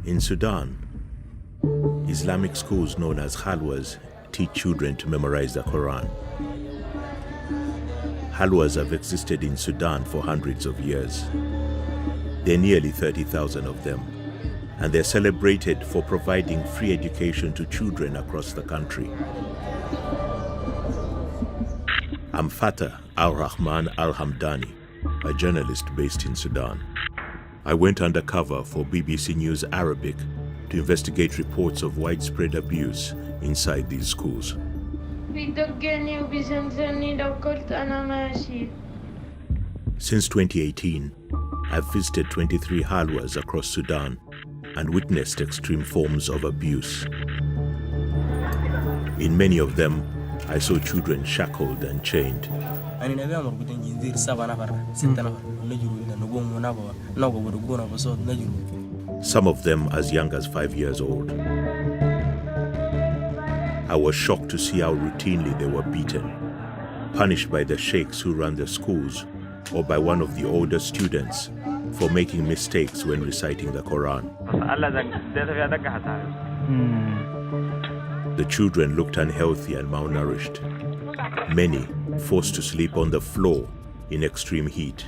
In Sudan, Islamic schools known as khalwas teach children to memorize the Quran. Khalwas have existed in Sudan for hundreds of years. There are nearly 30,000 of them, and they're celebrated for providing free education to children across the country. I'm Fatah Al-Rahman Al-Hamdani, a journalist based in Sudan. I went undercover for BBC News Arabic to investigate reports of widespread abuse inside these schools. Since 2018, I've visited 23 khalwas across Sudan and witnessed extreme forms of abuse. In many of them, I saw children shackled and chained. Some of them as young as 5 years old. I was shocked to see how routinely they were beaten, punished by the sheikhs who run the schools or by one of the older students for making mistakes when reciting the Quran. The children looked unhealthy and malnourished, many forced to sleep on the floor in extreme heat.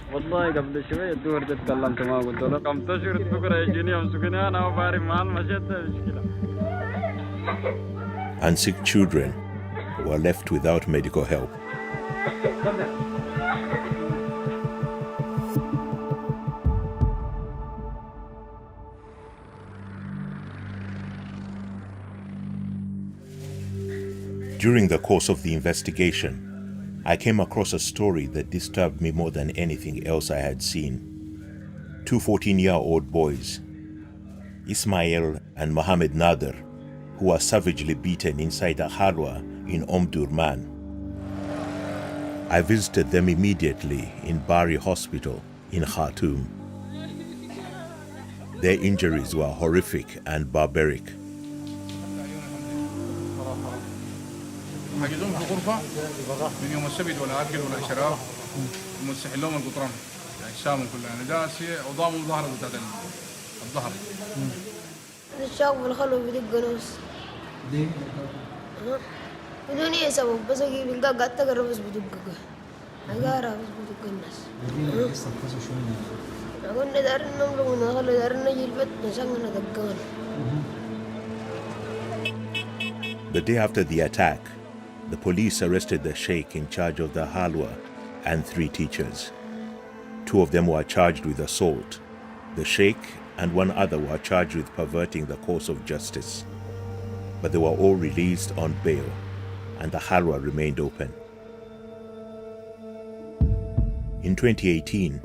And sick children were left without medical help. During the course of the investigation, I came across a story that disturbed me more than anything else I had seen. Two 14-year-old boys, Ismail and Mohammed Nader, who were savagely beaten inside a khalwa in Omdurman. I visited them immediately in Bari Hospital in Khartoum. Their injuries were horrific and barbaric. حاجزوهم في غرفة من يوم السبت ولا أكل ولا شراب ومسحين لهم القطران أجسامهم كلها نجاسة وضاموا ظهر بتاعت الظهر. الشاق بالخلو بدق نص. ليه؟ بدون أي سبب بس أجيب إنك قاعد تقرب بس بدقك. أقارب بس بدق الناس. ليه استنقذوا شوية؟ قلنا دارنا نملك ونخلو دارنا نجي البيت نسقنا دقان. The day after the attack, the police arrested the sheikh in charge of the khalwa and 3 teachers. 2 of them were charged with assault. The sheikh and 1 other were charged with perverting the course of justice. But they were all released on bail, and the khalwa remained open. In 2018,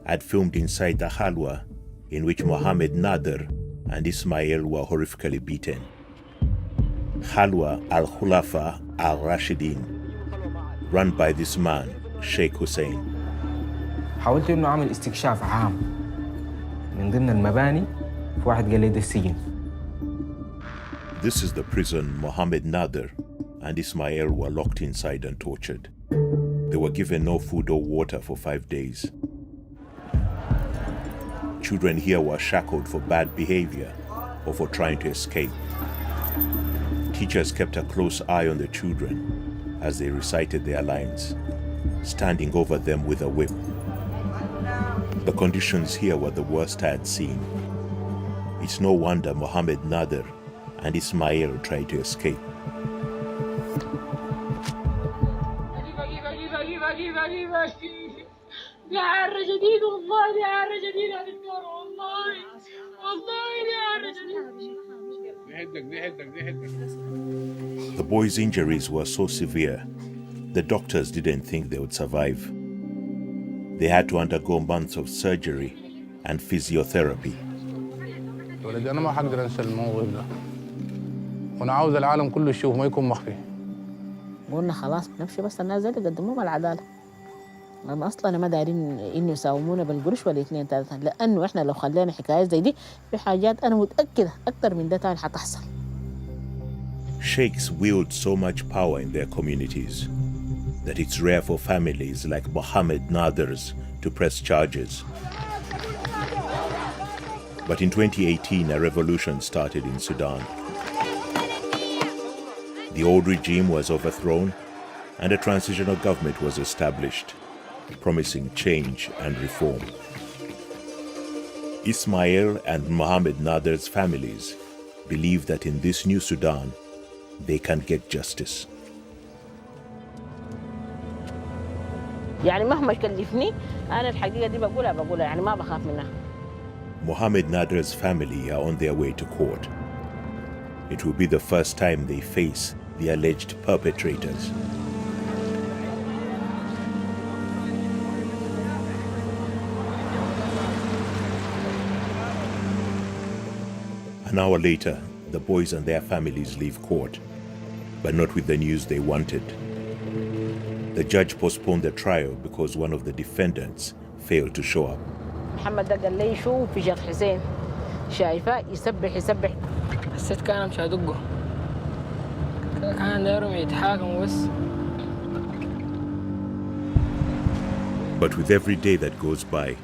I'd filmed inside the khalwa in which Mohammed Nader and Ismail were horrifically beaten. Khalwa al-Khulafa al-Rashidin, run by this man, Sheikh Hussein. حاولت إنه أعمل استكشاف عام من ضمن المباني في واحد قال لي ده السجن. This is the prison Mohammed Nader and Ismail were locked inside and tortured. They were given no food or water for 5 days. Children here were shackled for bad behavior or for trying to escape. Teachers kept a close eye on the children as they recited their lines, standing over them with a whip. The conditions here were the worst I had seen. It's no wonder Mohammed Nader and Ismail tried to escape. The boys' injuries were so severe, the doctors didn't think they would survive. They had to undergo months of surgery and physiotherapy. أنا ما حقدر أنسى الموضوع ده وأنا عاوز العالم كله يشوف ما يكون مخفي. قلنا خلاص نمشي بس الناس دي يقدموا لهم العدالة. لأن أصلاً ما دارين إنه يساومونا بالقرش ولا 2 3 لأنه إحنا لو خلينا حكاية زي دي في حاجات أنا متأكدة أكتر من ده تاني حتحصل. Sheikhs wield so much power in their communities that it's rare for families like Mohammed Nader's to press charges. But in 2018, a revolution started in Sudan. The old regime was overthrown and a transitional government was established, promising change and reform. Ismail and Mohammed Nader's families believe that in this new Sudan, they can get justice. يعني مهما كلفني أنا الحقيقة دي بقولها يعني ما بخاف منها. Mohammed Nader's family are on their way to court. It will be the first time they face the alleged perpetrators. An hour later, the boys and their families leave court, but not with the news they wanted. The judge postponed the trial because one of the defendants failed to show up. محمد ده قال لي شوف في جد حسين شايفاه يسبح حسيت كان مش هدقه كان دايرهم يتحاكموا بس. But with every day that goes by,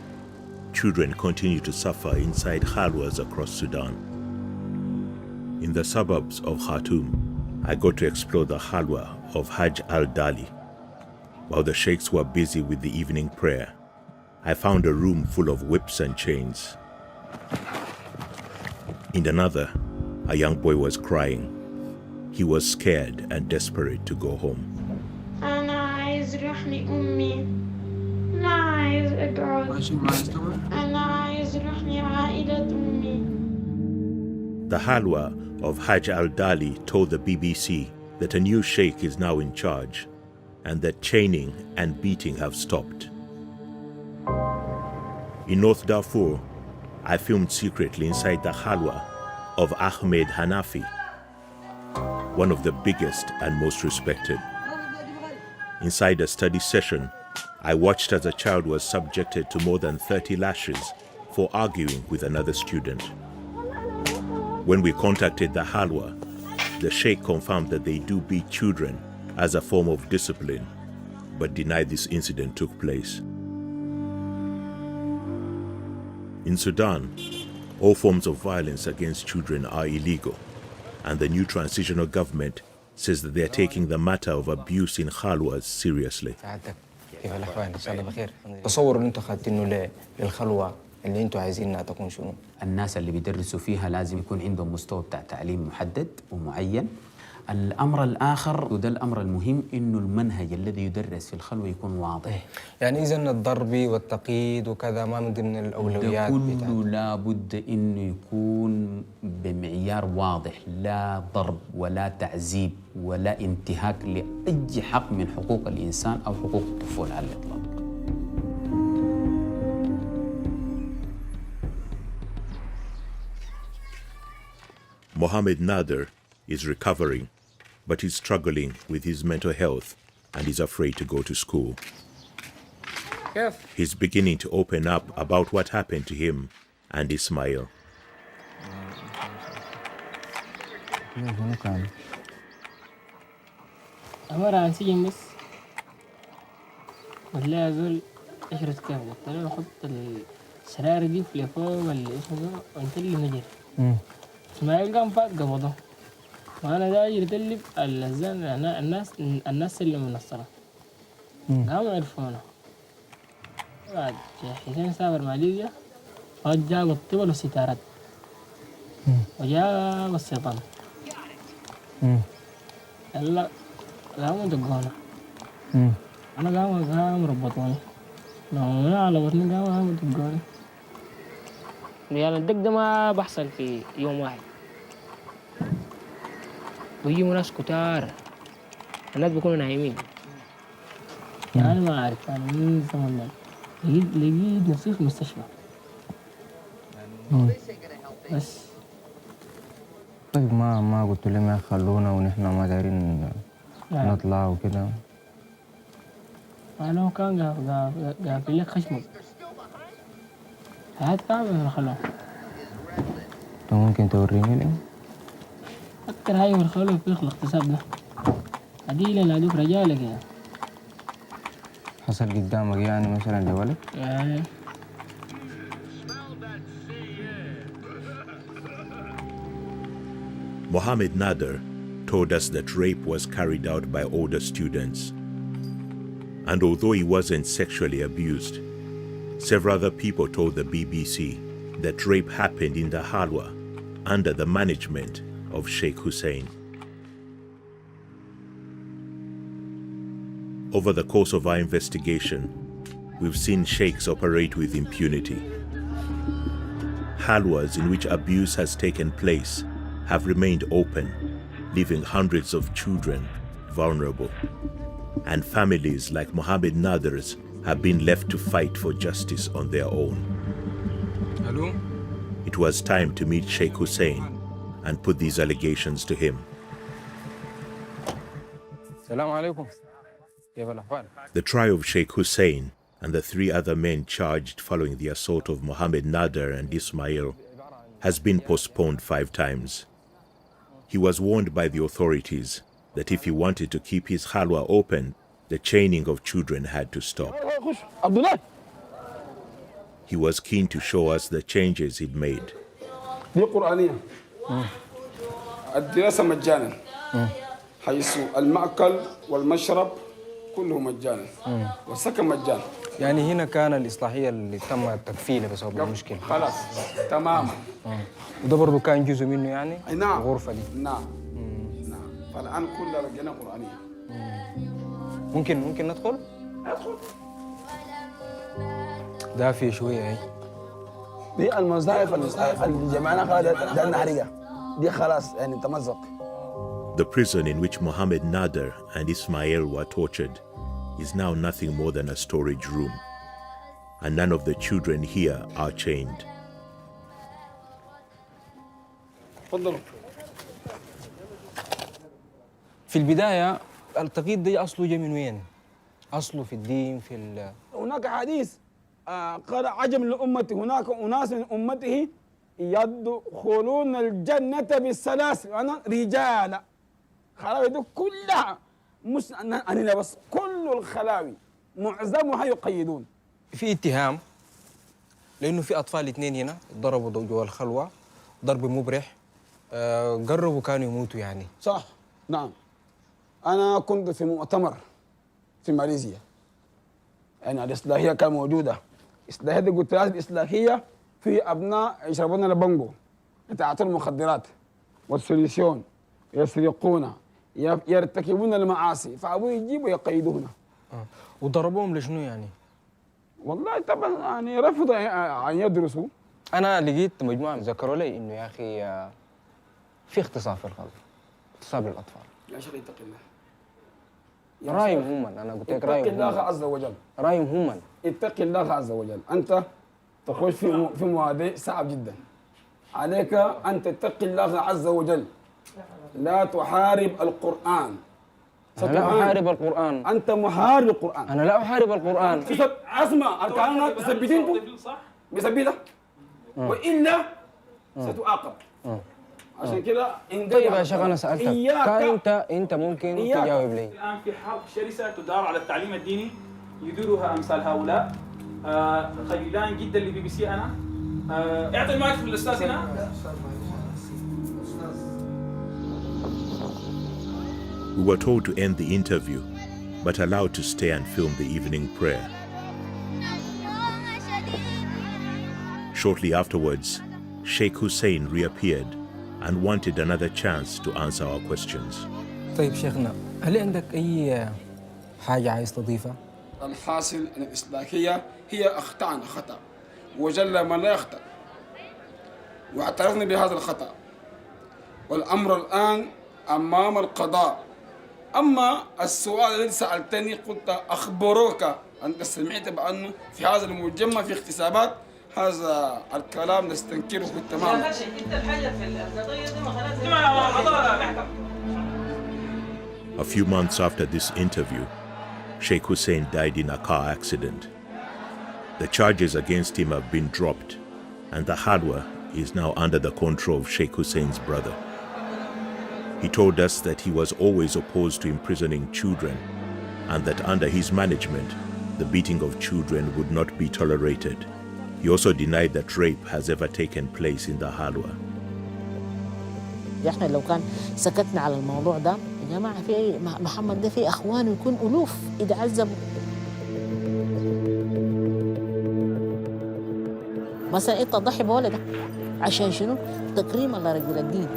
children continue to suffer inside khalwas across Sudan. In the suburbs of Khartoum, I got to explore the khalwa of Hajj al-Dali. While the sheikhs were busy with the evening prayer, I found a room full of whips and chains. In another, a young boy was crying. He was scared and desperate to go home. أنا عايز روحني أمي، لا عايز أقعد، أنا عايز روحني عائلة أمي. The halwa of Hajj al-Dali told the BBC that a new sheikh is now in charge and that chaining and beating have stopped. In North Darfur, I filmed secretly inside the halwa of Ahmed Hanafi, one of the biggest and most respected. Inside a study session, I watched as a child was subjected to more than 30 lashes for arguing with another student. When we contacted the halwa, the sheikh confirmed that they do beat children as a form of discipline, but denied this incident took place. In Sudan, all forms of violence against children are illegal, and the new transitional government says that they are taking the matter of abuse in khalwas seriously. كيف الأحوال؟ إن شاء الله بخير. تصوروا إن أنتوا خدتينه للخلوة اللي أنتوا عايزينها تكون شنو؟ الناس اللي بيدرسوا فيها لازم يكون عندهم مستوى بتاع تعليم محدد ومعين. الأمر الآخر وده الأمر المهم إنه المنهج الذي يدرس في الخلوة يكون واضح. يعني إذن الضرب والتقييد وكذا ما من ضمن الأولويات. كله لابد إنه يكون بمعيار واضح، لا ضرب ولا تعذيب ولا انتهاك لأي حق من حقوق الإنسان أو حقوق الطفولة على الإطلاق. Mohammed Nader is recovering, but he's struggling with his mental health and is afraid to go to school. He's beginning to open up about what happened to him and Ismail. عبارة عن سجن بس. وتلاقي زول عشرة كام قلت له حط السرارة دي في فوق والاسم ده وانت اللي نجري. اسماعيل قام فات قبضه. وانا داير اتلب الزن الناس اللي من الصلاة قاموا عرفونا. بعد حسين سافر مع ليبيا وجاب الطبل والستارات وجاب السيطان. هلا قاموا دقونا. انا قام ربطوني. لو على بطني قاموا دقوني. يعني الدق ده ما بحصل في يوم واحد. ويجيبوا ناس كتار، الناس بيكونوا نايمين. يعني ما أعرف أنا من زمان ده لقيت نفسي في مستشفى. بس طيب ما قلت لهم يا خلونا ونحن ما دايرين نطلع وكده. أنا كان قافل لك خشمك. هات كامل خلوه. ممكن توريني لي؟ أكتر هاي والخلوه في الاغتصاب ده. عديلة نادوك رجالك يعني. حصل قدامك يعني مثلا لولد؟ Mohammed Nader told us that rape was carried out by older students. And although he wasn't sexually abused, several other people told the BBC that rape happened in the Khalwa under the management of Sheikh Hussein. Over the course of our investigation, we've seen sheikhs operate with impunity. Khalwas in which abuse has taken place have remained open, leaving hundreds of children vulnerable. And families like Mohammed Nader's have been left to fight for justice on their own. Hello? It was time to meet Sheikh Hussein and put these allegations to him. Assalamu alaikum. كيف الأحوال؟ The trial of Sheikh Hussein and the 3 other men charged following the assault of Mohammed Nader and Ismail has been postponed 5 times. He was warned by the authorities that if he wanted to keep his khalwa open, the chaining of children had to stop. He was keen to show us the changes he'd made. دي قرآنية الدراسة مجانا حيث المأكل والمشرب كله مجانا والسكن مجانا. يعني هنا كان الإصلاحية اللي تم تكفيله بسبب المشكلة. خلاص تماما. وده برضه كان جزء منه يعني؟ نعم. الغرفة دي. نعم. نعم. فالآن كلها رجعنا قرآنية. ممكن ندخل؟ ادخل. دافية شوية هي. دي المصائف اللي جمعنا خلاص ده نحرقها. دي خلاص يعني تمزق. The prison in which Mohammed Nader and Ismail were tortured is now nothing more than a storage room, and none of the children here are chained. تفضلوا. في البداية التقييد ده أصله جاي من وين؟ أصله في الدين هناك حديث قال عجب لأمتي هناك أناس من أمته يدخلون الجنة بالسلاسل أنا رجال خلاوي دي كلها مش أنا بس كل الخلاوي معظمها يقيدون. في اتهام لأنه في أطفال 2 هنا ضربوا جوا الخلوة ضرب مبرح قربوا كانوا يموتوا يعني. صح نعم. أنا كنت في مؤتمر في ماليزيا يعني الإصلاحية كانت موجودة. الإصلاحية دي قلت لها الإصلاحية في أبناء يشربون البنجو يتعاطون المخدرات والسوليسيون يسرقون يرتكبون المعاصي فأبوه يجيبوا يقيدونا. وضربوهم لشنو يعني؟ والله طبعا يعني رفضوا أن يدرسوا. أنا لقيت مجموعة ذكروا لي إنه يا أخي في اغتصاب في الخلق، اغتصاب للأطفال. يا شيخ اتق الله. رايم هما أنا قلت لك رايم اتق الله عز وجل. رايم هما. اتق الله عز وجل. أنت تخش في مواضيع صعب جدا. عليك أن تتقي الله عز وجل. لا تحارب القرآن. أنا لا أحارب القرآن. أنت محارب القرآن. أنا لا أحارب القرآن. اسمع الكلام مثبتينكم مثبتة وإلا ستعاقب. عشان كده طيب يا شيخ أنا سألتك أنت ممكن تجاوب لي. الآن في حرب شرسة تدار على التعليم الديني يديرها أمثال هؤلاء خجلان جدا لبي بي سي. أنا اعطي المايك للأستاذ هنا. We were told to end the interview, but allowed to stay and film the evening prayer. Shortly afterwards, Sheikh Hussein reappeared and wanted another chance to answer our questions. طيب شيخنا، هل عندك أي حاجة عايز تضيفها؟ الحاصل أن الإصلاحية هي أخطأنا خطأ وجل من لا يخطأ واعترفنا بهذا الخطأ والأمر الآن أمام القضاء. أما السؤال الذي سألتني قلت أخبروك أنت سمعت بأنه في هذا المجمع في اغتصابات. هذا الكلام نستنكره تماما. A few months after this interview, Sheikh Hussein died in a car accident. The charges against him have been dropped, and the Khalwa is now under the control of Sheikh Hussein's brother. He told us that he was always opposed to imprisoning children, and that under his management, the beating of children would not be tolerated. He also denied that rape has ever taken place in the Halwa. احنا لو كان سكتنا على الموضوع ده يا جماعه، في محمد ده في اخوانه يكون الوف اذا عذبوا. مثلا انت تضحي بولدك عشان شنو؟ تكريما لرجل الدين.